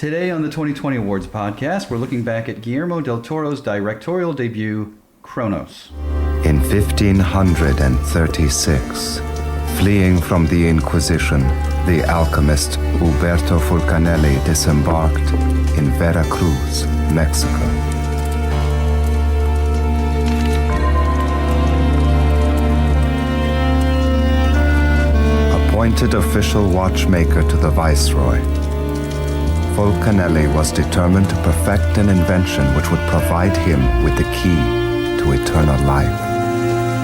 Today on the 2020 Awards podcast, we're looking back at Guillermo Del Toro's directorial debut, CRONOS. In 1536, fleeing from the Inquisition, the alchemist Uberto Fulcanelli disembarked in Veracruz, Mexico. Appointed official watchmaker to the Viceroy, Fulcanelli was determined to perfect an invention which would provide him with the key to eternal life.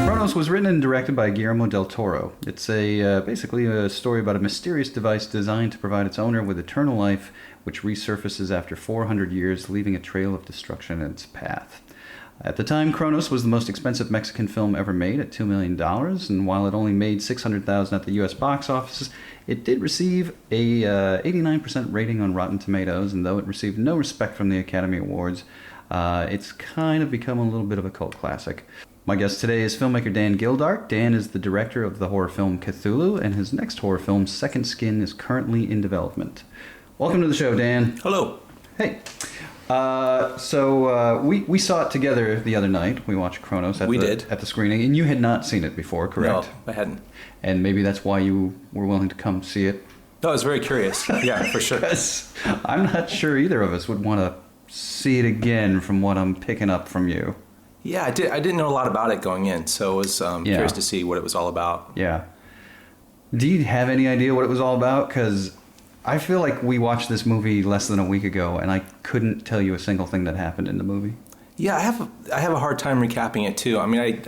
CRONOS was written and directed by Guillermo Del Toro. It's basically a story about a mysterious device designed to provide its owner with eternal life, which resurfaces after 400 years, leaving a trail of destruction in its path. At the time, CRONOS was the most expensive Mexican film ever made at $2 million, and while it only made $600,000 at the U.S. box office, it did receive a 89% rating on Rotten Tomatoes, and though it received no respect from the Academy Awards, it's kind of become a little bit of a cult classic. My guest today is filmmaker Dan Gildark. Dan is the director of the horror film Cthulhu, and his next horror film, Second Skin, is currently in development. Welcome to the show, Dan. Hello. Hey. So we saw it together the other night. We watched CRONOS at the screening, and you had not seen it before, correct? No, I hadn't. And maybe that's why you were willing to come see it. No, I was very curious. Yeah, for sure. Because I'm not sure either of us would want to see it again from what I'm picking up from you. Yeah, I didn't know a lot about it going in, so I was curious to see what it was all about. Yeah. Do you have any idea what it was all about? Because I feel like we watched this movie less than a week ago, and I couldn't tell you a single thing that happened in the movie. Yeah, I have a hard time recapping it too. I mean,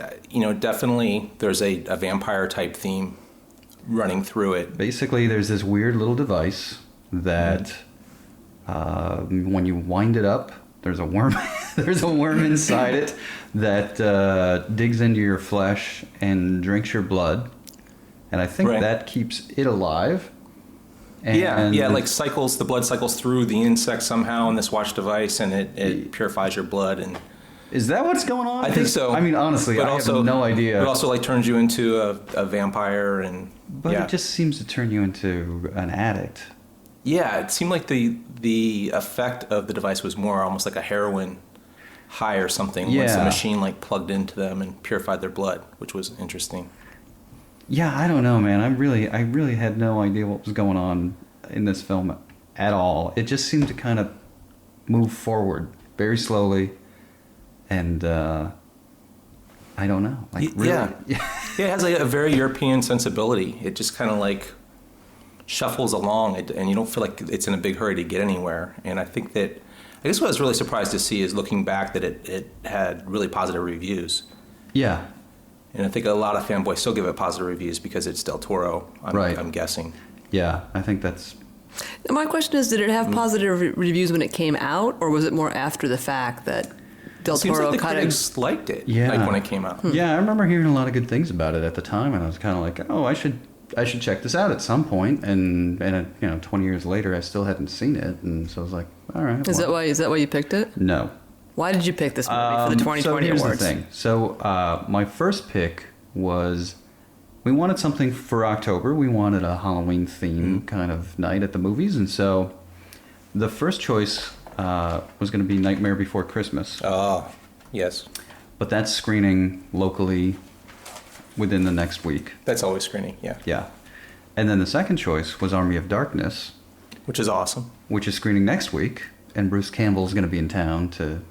definitely there's a vampire type theme running through it. Basically, there's this weird little device that when you wind it up, there's a worm. There's a worm inside it that digs into your flesh and drinks your blood, and I think that keeps it alive. And like the blood cycles through the insect somehow in this watch device, and it purifies your blood. And is that what's going on? I think so. I mean, honestly, I have no idea. It also turns you into a vampire, but it just seems to turn you into an addict. Yeah, it seemed like the effect of the device was more almost like a heroin high or something. Once the machine plugged into them and purified their blood, which was interesting. Yeah, I don't know, man. I really had no idea what was going on in this film at all. It just seemed to kind of move forward very slowly, and I don't know. Yeah, it has a very European sensibility. It just kind of shuffles along, and you don't feel like it's in a big hurry to get anywhere. And I guess what I was really surprised to see is looking back that it had really positive reviews. Yeah. And I think a lot of fanboys still give it positive reviews because it's Del Toro, I'm guessing. Yeah, I think that's... My question is, did it have positive reviews when it came out, or was it more after the fact that Del Toro kind of... critics liked it, when it came out. Yeah, I remember hearing a lot of good things about it at the time, and I was kind of like, oh, I should check this out at some point. And 20 years later, I still hadn't seen it, and so I was like, all right. Is that why you picked it? No. Why did you pick this movie for the 2020 Awards? So here's the thing. So my first pick was, we wanted something for October. We wanted a Halloween theme kind of night at the movies. And so the first choice was going to be Nightmare Before Christmas. Oh, yes. But that's screening locally within the next week. That's always screening, yeah. Yeah. And then the second choice was Army of Darkness. Which is awesome. Which is screening next week. And Bruce Campbell's going to be in town to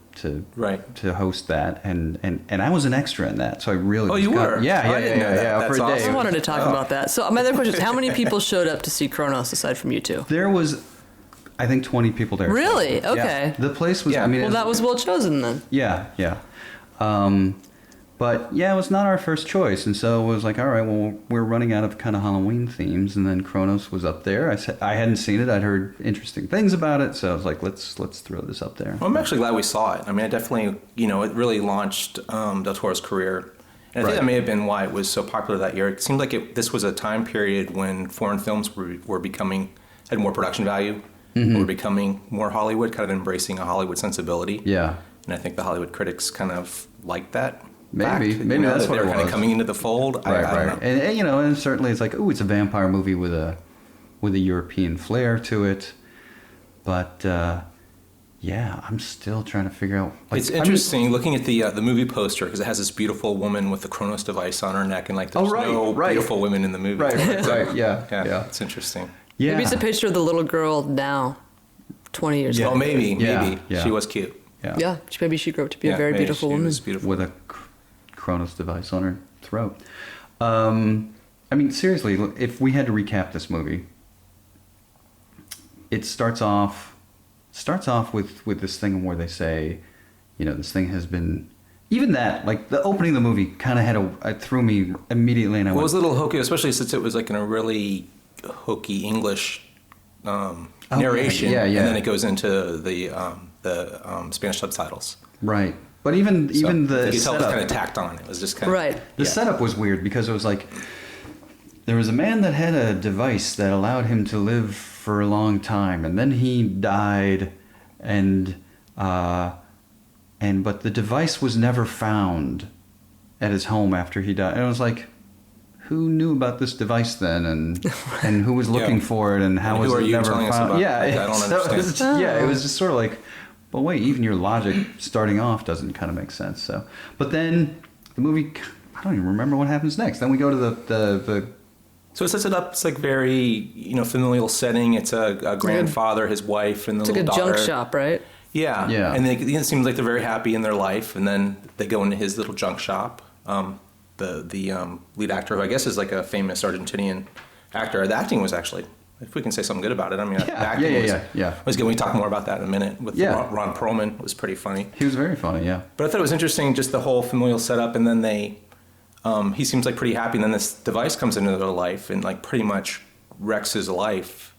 host that, and I was an extra in that, so I really... Oh, you were? Yeah, for a day. I wanted to talk about that. So my other question is, how many people showed up to see CRONOS aside from you two? There was, I think, 20 people there. Really? Okay. Yeah. The place was... Yeah. Well, that was well chosen then. Yeah. But yeah, it was not our first choice, and so it was like, all right, well, we're running out of kind of Halloween themes, and then CRONOS was up there. I hadn't seen it. I'd heard interesting things about it, so I was like, let's throw this up there. Well, I'm actually glad we saw it. I mean, I definitely, it really launched Del Toro's career, and I think that may have been why it was so popular that year. It seemed like this was a time period when foreign films were had more production value, were becoming more Hollywood, kind of embracing a Hollywood sensibility. Yeah. And I think the Hollywood critics kind of liked that. Maybe that's what it was. They were kind of coming into the fold. Right. I don't know. And certainly it's like, it's a vampire movie with a European flair to it. But yeah, I'm still trying to figure out. Like, It's interesting looking at the movie poster because it has this beautiful woman with the CRONOS device on her neck, and like there's no beautiful women in the movie. Right. Yeah. It's interesting. Yeah. Maybe it's a picture of the little girl now, 20 years Oh, ago. maybe. Yeah. She was cute. Yeah. Maybe she grew up to be a very maybe beautiful she woman. was beautiful. With a CRONOS device on her throat. I mean, seriously, if we had to recap this movie, it starts off with this thing where they say, you know, this thing has been, even that, like the opening of the movie kind of it threw me immediately, and I It went, was a little hokey, especially since it was like in a really hokey English narration, yeah. and then it goes into the Spanish subtitles. right. But even the You could tell it was setup, kind of tacked on. It was just kind of Right. the setup was weird because it was like, there was a man that had a device that allowed him to live for a long time, and then he died, but the device was never found at his home after he died. And I was like, who knew about this device then, and who was looking for it, and how And was who are it you never telling us found? about it? Yeah, Like, I don't so it was understand. it was just sort of like, but wait, even your logic starting off doesn't kind of make sense. So, but then the movie, I don't even remember what happens next. Then we go to the So it sets it up. It's like very familial setting. It's a grandfather, his wife, and the It's like little a daughter. junk shop, right? Yeah. Yeah. And it seems like they're very happy in their life, and then they go into his little junk shop. The lead actor, who I guess is like a famous Argentinian actor. The acting was actually, if we can say something good about it, I mean, the acting was good. We can talk more about that in a minute. With Ron Perlman, it was pretty funny. He was very funny, yeah. But I thought it was interesting, just the whole familial setup, and then he seems like pretty happy, and then this device comes into their life and like pretty much wrecks his life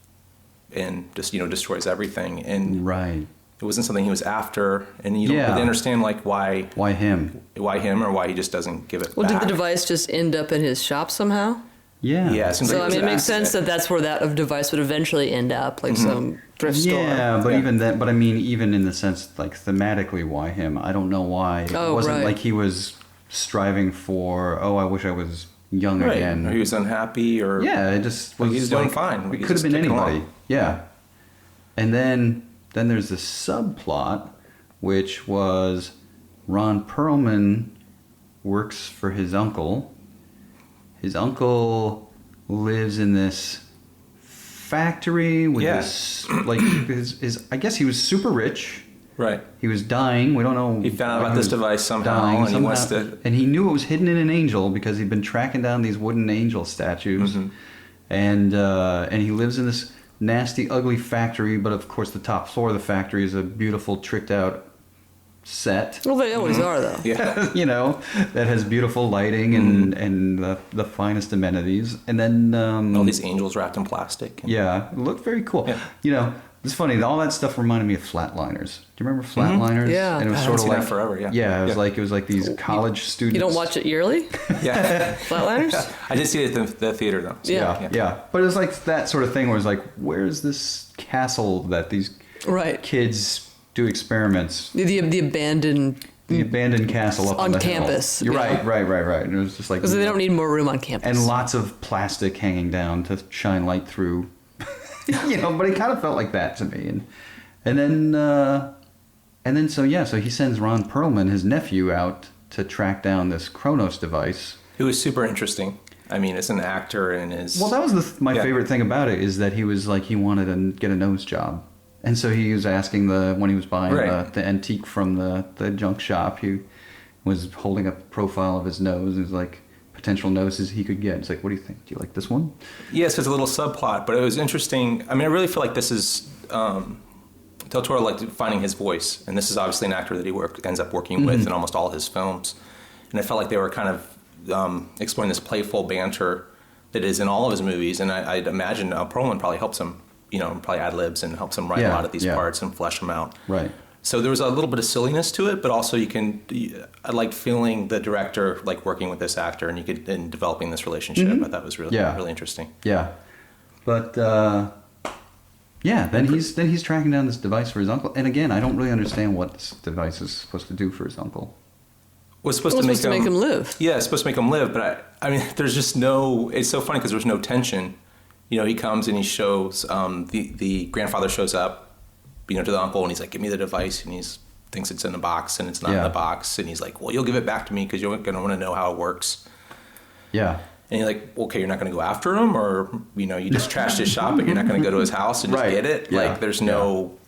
and just destroys everything. And Right. it wasn't something he was after, and you don't really understand like why him? or why he just doesn't give it Well, back. did the device just end up in his shop somehow? Yeah. Yeah, it seems So, like I mean, it makes an sense that that's where that device would eventually end up, like some thrift store. Yeah, but even that, but I mean, even in the sense, like thematically, why him? I don't know why. It wasn't like he was striving for, I wish I was young right. again. Or he was unhappy, or It just was he's like, doing fine. It He's could have just been ticking anybody. along. Yeah. And then there's this subplot, which was Ron Perlman works for his uncle. His uncle lives in this factory with this, like, his I guess he was super rich. right. He was dying. We don't know. He found out why about this was device somehow, and he wants to. And he knew it was hidden in an angel because he'd been tracking down these wooden angel statues, and he lives in this nasty, ugly factory. But of course, the top floor of the factory is a beautiful, tricked out set. Well, they always are, though. Yeah. That has beautiful lighting and the finest amenities. And then All these angels wrapped in plastic. it looked very cool. Yeah. It's funny. All that stuff reminded me of Flatliners. Do you remember Flatliners? Yeah. And it was I sort of haven't seen like that forever, yeah. Yeah, it Yeah. was like these college students. You don't watch it yearly? Yeah. Flatliners? I did see it at the theater though. So, Yeah. But it was like that sort of thing where it's like, where's this castle that these Right. kids do experiments? The abandoned... The abandoned castle up On the hill. campus, You're yeah. right. And it was just like, Because they don't need more room on campus. and lots of plastic hanging down to shine light through. But it kind of felt like that to me. And then so he sends Ron Perlman, his nephew, out to track down this CRONOS device. It was super interesting. I mean, as an actor and his. Well, that was my favorite thing about it, is that he was like, he wanted to get a nose job. And so he was asking when he was buying the antique from the junk shop, he was holding up a profile of his nose. It was like potential noses he could get. It's like, what do you think? Do you like this one? Yes, it's a little subplot, but it was interesting. I mean, I really feel like this is Del Toro like finding his voice, and this is obviously an actor that he ends up working with in almost all his films. And I felt like they were kind of exploring this playful banter that is in all of his movies, and I'd imagine Perlman probably helps him, probably ad-libs and helps him write a lot of these parts and flesh them out. Right. So there was a little bit of silliness to it, but also I like feeling the director like working with this actor and developing this relationship. I thought was really interesting. Yeah. But then he's tracking down this device for his uncle. And again, I don't really understand what this device is supposed to do for his uncle. Was supposed Well, to it's supposed to make him live. Yeah, it's supposed to make him live, but I mean, there's just it's so funny because there's no tension. He comes and he shows, the grandfather shows up to the uncle, and he's like, give me the device, and he's thinks it's in the box, and it's not in the box, and he's like, well, you'll give it back to me because you're going to want to know how it works. Yeah. And you're like, okay, you're not going to go after him, or you just trashed his shop, but you're not going to go to his house and just get it. Yeah. Like, there's no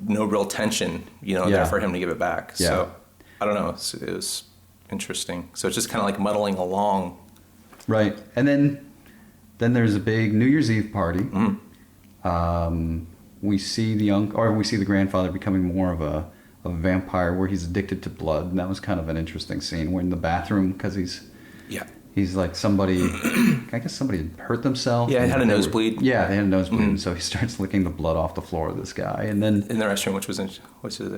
real tension, there for him to give it back. Yeah. So I don't know. It was interesting. So it's just kind of like muddling along. Right. And then there's a big New Year's Eve party. We see the grandfather becoming more of a vampire, where he's addicted to blood, and that was kind of an interesting scene. We're in the bathroom because he's like somebody, I guess somebody had hurt themselves. Yeah, had a nosebleed. They had a nosebleed, and so he starts licking the blood off the floor of this guy, and then in the restroom, which was an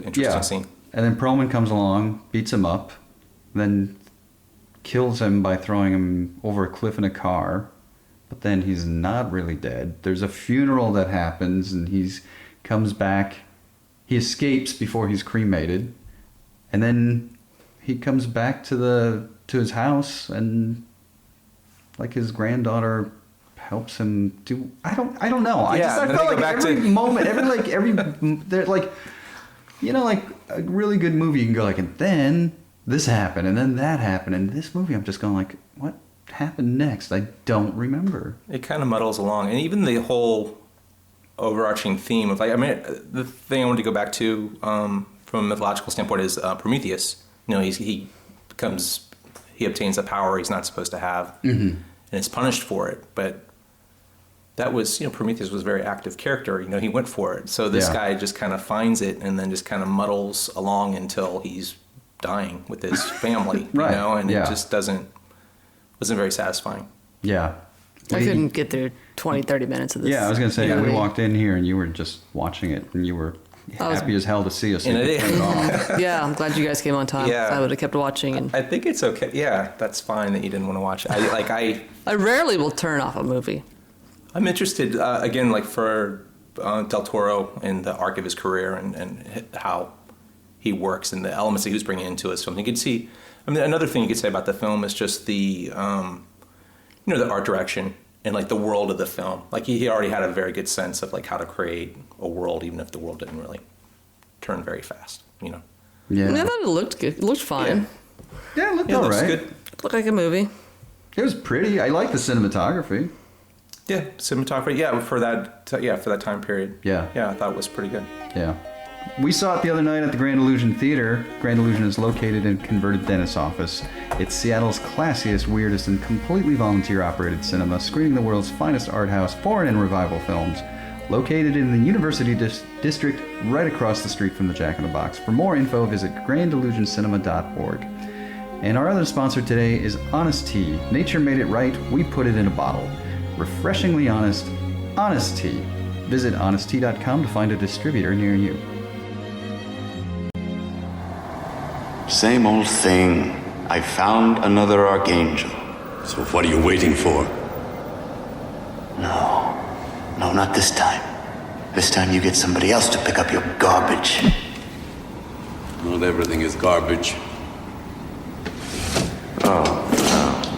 interesting scene. And then Perlman comes along, beats him up, then kills him by throwing him over a cliff in a car. But then he's not really dead. There's a funeral that happens, and he comes back. He escapes before he's cremated, and then he comes back to his house, and like his granddaughter helps him do. I don't know. I felt like every moment, like a really good movie, you can go like, and then this happened, and then that happened, and this movie, I'm just going like, what happened next? I don't remember. It kind of muddles along, and even the whole overarching theme of the thing I wanted to go back to from a mythological standpoint is Prometheus. He obtains a power he's not supposed to have, and is punished for it. But that was, Prometheus was a very active character. He went for it. So this guy just kind of finds it and then just kind of muddles along until he's dying with his family, right. And it just wasn't very satisfying. Yeah. I couldn't get through 20, 30 minutes of this. Yeah, I was going to say, we walked in here and you were just watching it, and you were happy as hell to see us. Yeah, I'm glad you guys came on time. Yeah. I would have kept watching. And I think it's okay. Yeah, that's fine that you didn't want to watch it. I rarely will turn off a movie. I'm interested, again, like for Del Toro and the arc of his career and how he works and the elements that he was bringing into his film. You could see, another thing you could say about the film is just the, the art direction and like the world of the film. Like he already had a very good sense of like how to create a world, even if the world didn't really turn very fast, Yeah. I thought it looked good. It looked fine. Yeah, it looked all right. Good. It looked like a movie. It was pretty. I like the cinematography. Yeah, cinematography. Yeah, for that time period. Yeah. Yeah, I thought it was pretty good. Yeah. We saw it the other night at the Grand Illusion Theater. Grand Illusion is located in a converted dentist's office. It's Seattle's classiest, weirdest, and completely volunteer-operated cinema, screening the world's finest art house, foreign and revival films. Located in the University District, right across the street from the Jack in the Box. For more info, visit grandillusioncinema.org. And our other sponsor today is Honest Tea. Nature made it right, we put it in a bottle. Refreshingly honest, Honest Tea. Visit honesttea.com to find a distributor near you. Same old thing. I found another archangel. So what are you waiting for? No, not this time. This time you get somebody else to pick up your garbage. Not everything is garbage. Oh,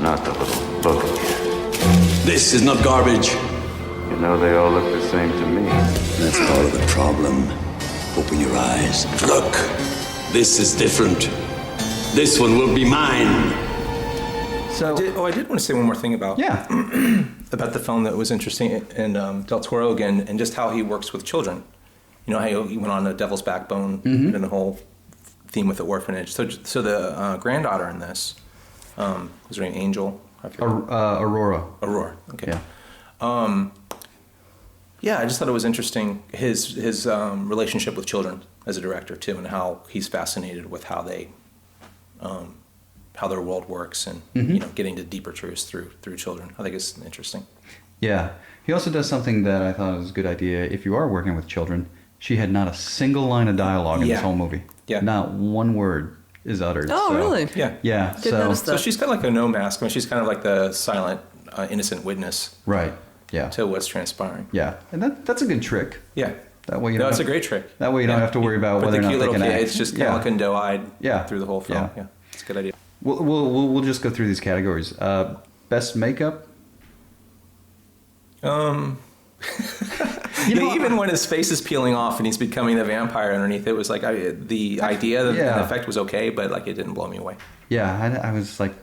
no, not the little book again. This is not garbage. You know, they all look the same to me. That's part of the problem. Open your eyes. Look, this is different. This one will be mine. So, I did want to say one more thing about about the film that was interesting, and Del Toro again, and just how he works with children. How he went on The Devil's Backbone and the whole theme with the orphanage. So the granddaughter in this, was her name Angel? Aurora. Aurora. Okay. Yeah. I just thought it was interesting his relationship with children as a director too, and how he's fascinated with how they. How their world works, and getting to deeper truths through children. I think it's interesting. Yeah. He also does something that I thought was a good idea. If you are working with children, she had not a single line of dialogue in this whole movie. Yeah. Not one word is uttered. Oh, really? Yeah. Yeah. Didn't notice that. So she's kind of like a no mask. She's kind of like the silent, innocent witness. Right. Yeah. To what's transpiring. Yeah. And that's a good trick. Yeah. That way it's a great trick. That way you don't have to worry about whether or not they can act. It's just kind of looking doe-eyed through the whole film. Yeah. It's a good idea. We'll just go through these categories. Best makeup. Even when his face is peeling off and he's becoming a vampire underneath, it was like the idea and the effect was okay, but like it didn't blow me away. Yeah, I was like,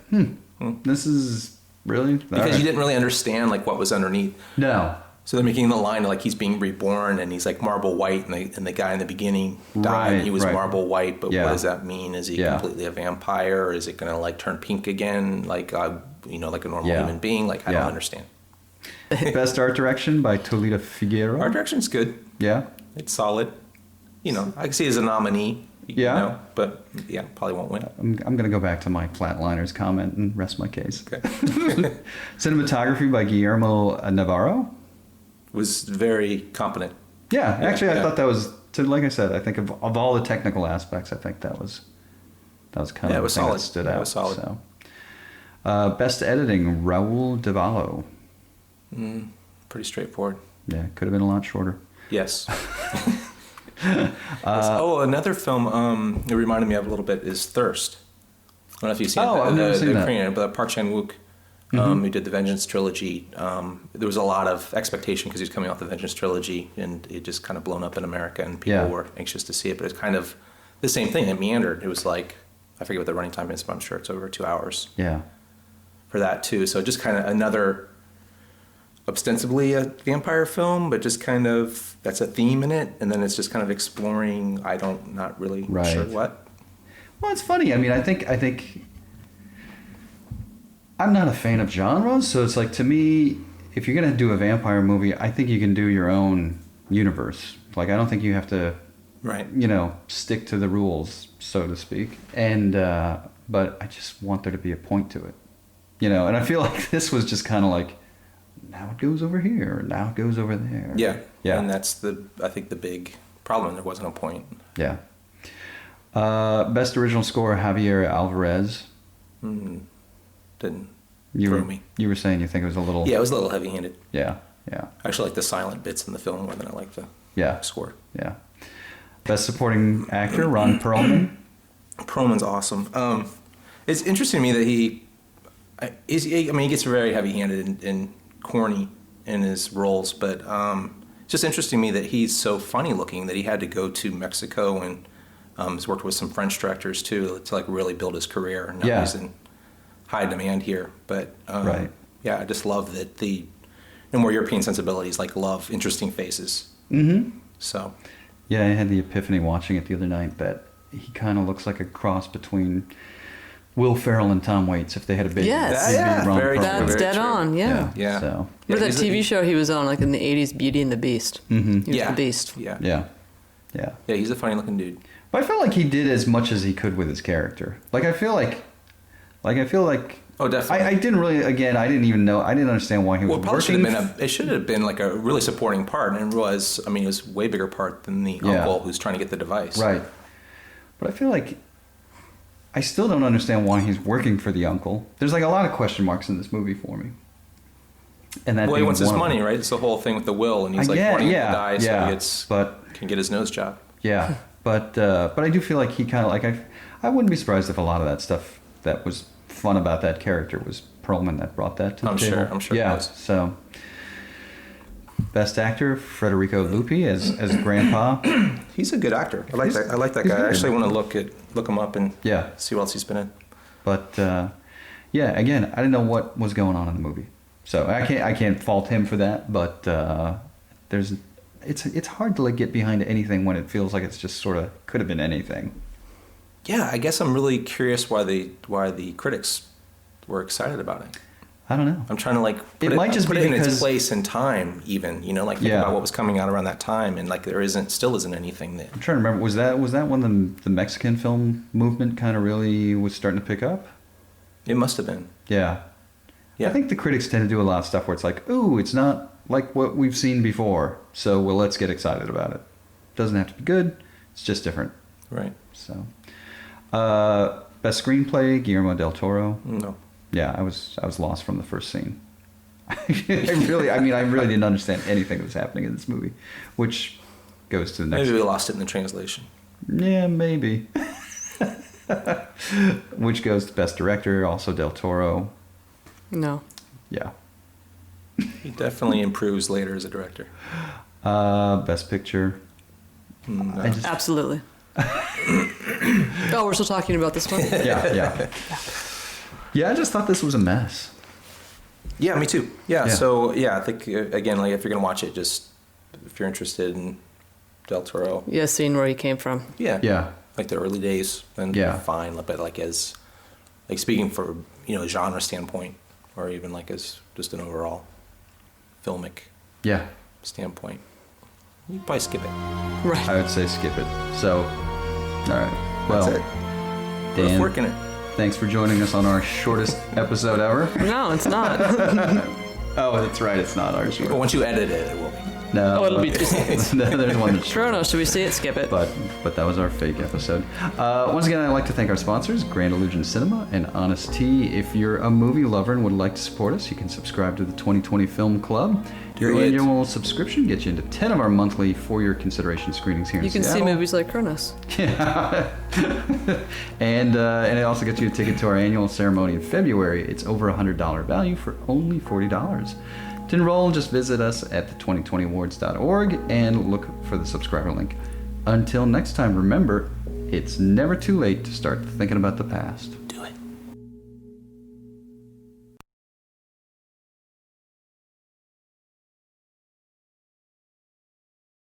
this is really... Because you didn't really understand like what was underneath. No. So they're making the line like he's being reborn and he's like marble white, and the guy in the beginning died and he was marble white, but what does that mean? Is he completely a vampire, or is it going to like turn pink again, like like a normal human being? Like I don't understand. Best art direction by Tolita Figuero. Art direction's good. Yeah. It's solid. I can see it as a nominee. But probably won't win. I'm going to go back to my Flatliners comment and rest my case. Okay. Cinematography by Guillermo Navarro. Was very competent. Yeah, actually, I thought that was, like I said, I think of all the technical aspects, I think that was kind of the thing that stood out. It was solid. So. Best editing, Raul Davalos. Pretty straightforward. Yeah, could have been a lot shorter. Yes. Another film it reminded me of a little bit is Thirst. I don't know if you've seen I've never seen that. Korean, but Park Chan-wook, who did the Vengeance trilogy. There was a lot of expectation because he was coming off the Vengeance trilogy, and it just kind of blown up in America, and people were anxious to see it. But it's kind of the same thing. It meandered. It was like, I forget what the running time is, but I'm sure it's over 2 hours. Yeah. For that too. So just kind of another, ostensibly a vampire film, but just kind of that's a theme in it, and then it's just kind of exploring. Not really sure what. Well, it's funny. I mean, I think I'm not a fan of genres, so it's like, to me, if you're gonna do a vampire movie, I think you can do your own universe. Like, I don't think you have to, stick to the rules, so to speak. And but I just want there to be a point to it, And I feel like this was just kind of like, now it goes over here, and now it goes over there. Yeah. And that's I think the big problem. There wasn't a point. Yeah. Best original score, Javier Alvarez. Didn't throw me. You were saying you think it was a little... Yeah, it was a little heavy-handed. Yeah. I actually like the silent bits in the film more than I like the score. Yeah. Best supporting actor, Ron Perlman. Perlman's awesome. It's interesting to me that he gets very heavy-handed and corny in his roles, but it's just interesting to me that he's so funny-looking that he had to go to Mexico and has worked with some French directors, too, to like really build his career. And now he's in high demand here. But, I just love that the more European sensibilities, like love interesting faces. Mm-hmm. So. Yeah, I had the epiphany watching it the other night that he kind of looks like a cross between Will Ferrell and Tom Waits if they had a baby. Yes. That's dead on, yeah. So. Remember that TV show he was on, like in the 80s, Beauty and the Beast? Mm-hmm. He was the Beast. Yeah, he's a funny looking dude. But I felt like he did as much as he could with his character. I feel like oh, definitely. I didn't really, again, I didn't even know, I didn't understand why he was working. It should have been like a really supporting part, and it was a way bigger part than the uncle who's trying to get the device. Right. But I feel like I still don't understand why he's working for the uncle. There's like a lot of question marks in this movie for me. And that he wants his money, right? It's the whole thing with the will, and he's wanting him to die so he can get his nose job. Yeah. But I do feel like he kind of I wouldn't be surprised if a lot of that stuff that was fun about that character was Perlman that brought that to the table. I'm sure. Yeah. It was. So, best actor, Federico Luppi as Grandpa. He's a good actor. I like that guy. I actually want to look him up and see what else he's been in. But again, I didn't know what was going on in the movie, so I can't fault him for that. But it's hard to get behind anything when it feels like it's just sort of could have been anything. Yeah, I guess I'm really curious why the critics were excited about it. I don't know. I'm trying to put it in its place in time, even think about what was coming out around that time, and there still isn't anything that. I'm trying to remember. Was that when the Mexican film movement kind of really was starting to pick up? It must have been. Yeah. I think the critics tend to do a lot of stuff where it's like, ooh, it's not like what we've seen before, so let's get excited about it. Doesn't have to be good. It's just different. Right. So, best screenplay, Guillermo Del Toro. No. Yeah, I was lost from the first scene. I really didn't understand anything that was happening in this movie, which goes to the next. Maybe we lost it in the translation. Yeah, maybe. Which goes to best director, also Del Toro. No. Yeah. He definitely improves later as a director. Best Picture. No. Absolutely. Oh, we're still talking about this one? Yeah. I just thought this was a mess. Yeah, me too. Yeah. Yeah. So I think again, like if you're gonna watch it, just if you're interested in Del Toro. Yeah, seeing where he came from. Yeah. Like the early days, then fine. But like as like speaking for genre standpoint, or even like as just an overall filmic standpoint, you probably skip it. Right. I would say skip it. So, all right. Well, That's it. Dan, Worth working it. thanks for joining us on our shortest episode ever. No, it's not. Oh, that's right. It's not our But short. once you edit it, it will be. No. Oh, it'll be just... There's one that's short. Chronos, should we see it? Skip it. But that was our fake episode. Once again, I'd like to thank our sponsors, Grand Illusion Cinema and Honest Tea. If you're a movie lover and would like to support us, you can subscribe to the 2020 Film Club. Your annual subscription gets you into 10 of our monthly for your consideration screenings here in You can Seattle. see movies like Chronos. Yeah. and it also gets you a ticket to our annual ceremony in February. It's over $100 value for only $40. To enroll, just visit us at the2020awards.org and look for the subscriber link. Until next time, remember, it's never too late to start thinking about the past.